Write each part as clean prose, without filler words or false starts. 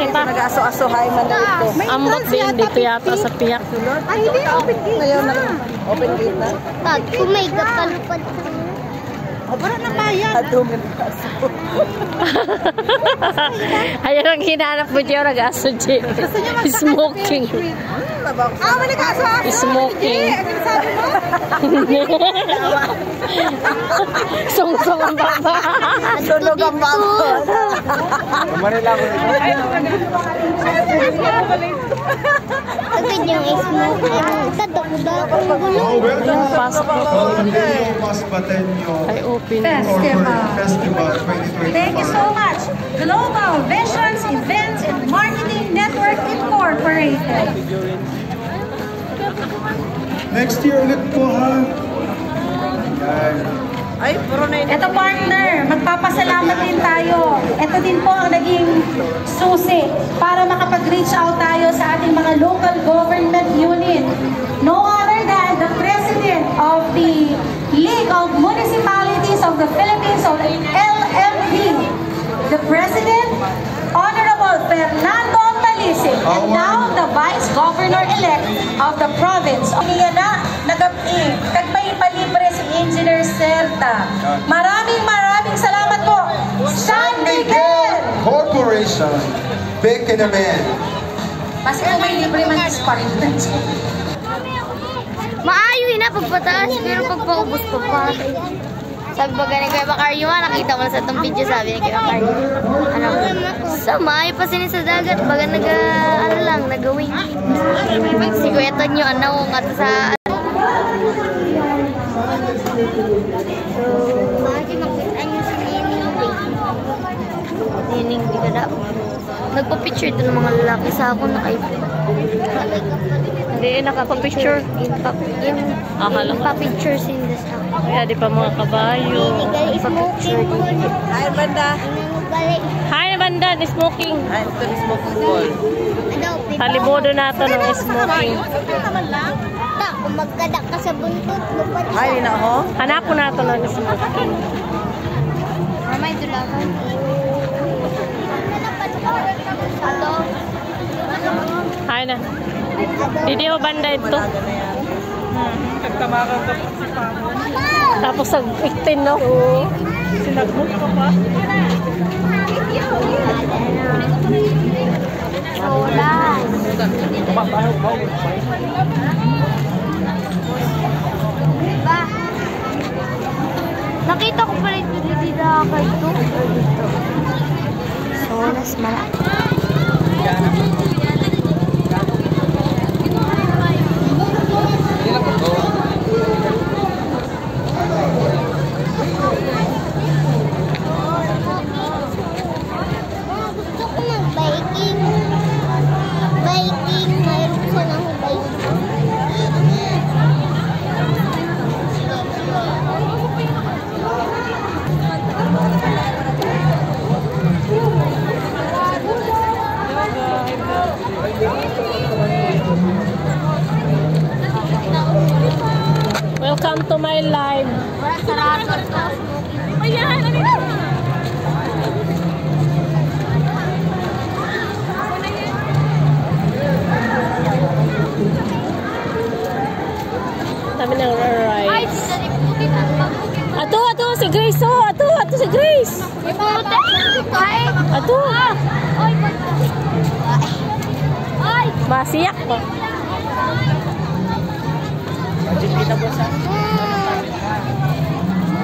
kita. Nag-aso-asohay man na ito. Ambot din dito yata sa piyak. Ay, hindi. Open gate ngayon na. Open gate na. Tad, kung may kapalupad ka. Wala na bayan. Adungin aso. Ayun ang hinanap mo dyan, nag-aso dyan. Smoking. May nag-aso-aso. Smoking. Ano sabi mo? Sungsong ang baba. Sunog ang baba. Manila ko rin. Agad yung smoking. Tadok-dok ang gulo. Pasok ay open. Festival 2025. Thank you so much. Global Visions Events and Marketing Network Incorporated. Next year ulit po ha. Ay, puro na yun. Ito partner, magpapasalamat din tayo. Ito din po ang naging susi para makapag-reach out tayo sa ating mga local government unit. No other than the President of the League of Municipalities of the Philippines, of LMP. The President, Honorable Fernando Malisig, and now the Vice Governor-elect of the province. Niya na, nag-aping, kagpay-palibre si Engineer Serta. Maraming salamat po. San Miguel Corporation. Big in a man. Kasi kung may libre man pa rin. Maayo na pagpataas, pero pagpaubos pa pa. Sabi ba ganun kay Bacaryo, nakita mo na sa itong video, sabi ni kay Bacaryo. Ano, maayo pa sinin sa dagat, baga nag-wing. Si Kuya Tonyo, nga sa... Bakit makita niyo si Nining, di ka dapat. Nagpa-picture ito ng mga lalaki sa ako na iPhone. Hindi, nakapapicture. Pa-picture sin this ako. Kaya di pa mga kabayo. Smoking. Ay, banda. Hi, banda, ni smoking. Ay, ito ni smoking ball. Talibodo nato ng smoking. Kung magkadak ka sa buntot, lupad siya. Ay, na ho. Hanap ko nato ng smoking. Mamay dulakan. Hello? Hi na. Hindi mo banda ito. Nagtamakan ka si Pamon. Tapos sa 18, no? Sinagmok ka pa. Wala. Diba? Nakita ko pala ito dito kay ito. So, nas malaki. Gusto ko mag-biking. Biking, mayroon siya ng biking. Welcome to my live. Sarado ito. Ayan, Kami nang ride. Ato si Grace, oh. Ato si Grace. Ato. Masiyak pa.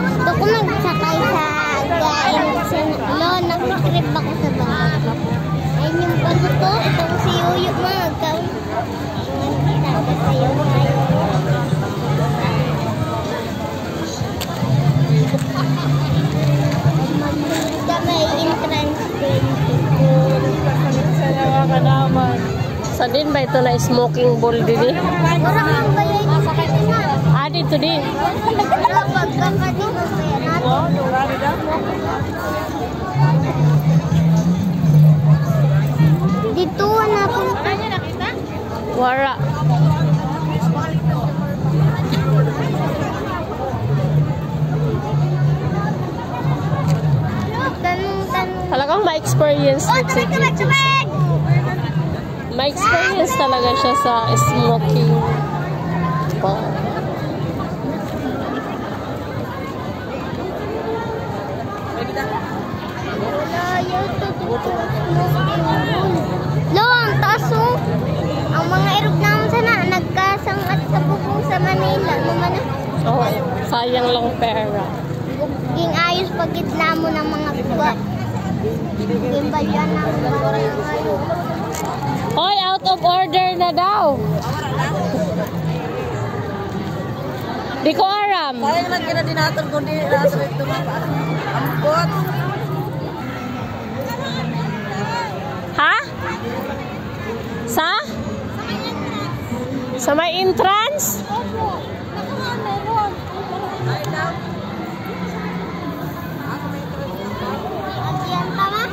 Gusto ko magsakay sa gain. Nag-trip ako sa bangka. Ayun yung bago to. Ito ko si Yuyo magkaw. Sabi sa'yo ngayon. May entrance din. Sa din ba ito na smoking bowl din? Wala kang bayay na. Dito din. Wala pagkaka din mo kaya natin. Dito na po. Wara. Tanong. Talagang ma-experience dito. May experience talaga siya sa smoking bar. Lo, ang taas oh. Ang mga eroplano sana nagkasangat sa bubong sa Manila. Oh, sayang lang pera. Ging ayos pag gitna mo ng mga buwan. Ging balyan ng mga ngayon. Hoy, out of order na daw. Di ko aram. Kaya naman kinadinator ko din nasa ito na ambot. Ha? Sa? Sa may entrance? Yan pa ma?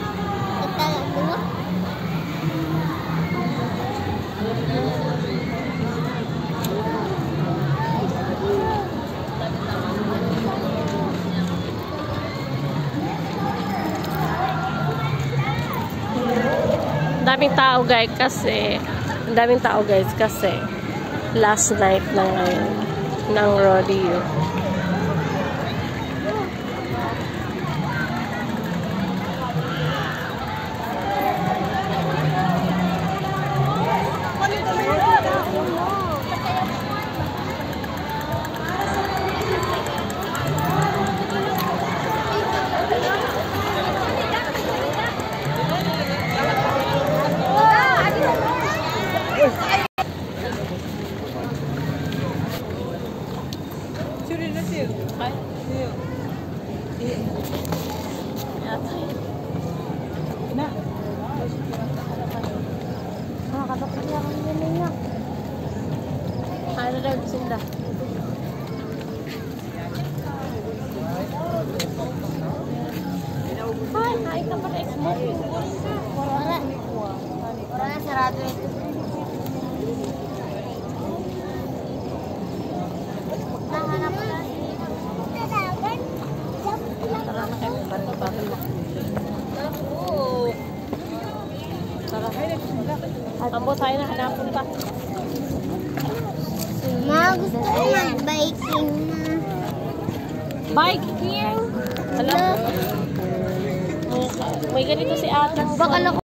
Italag mo? Daming tao guys kasi last night na ngayon ng rodeo. Ano daw sinda? Ay, naik ka para smoking. Wala na sarado ito. Nahanap na. Tara na kayo, bago-bago. Tara. Ambo tayo na, hanapon pa. Ma, gusto ko mag-biking na. Biking? Alam mo? May ganito si ate. Bakala ko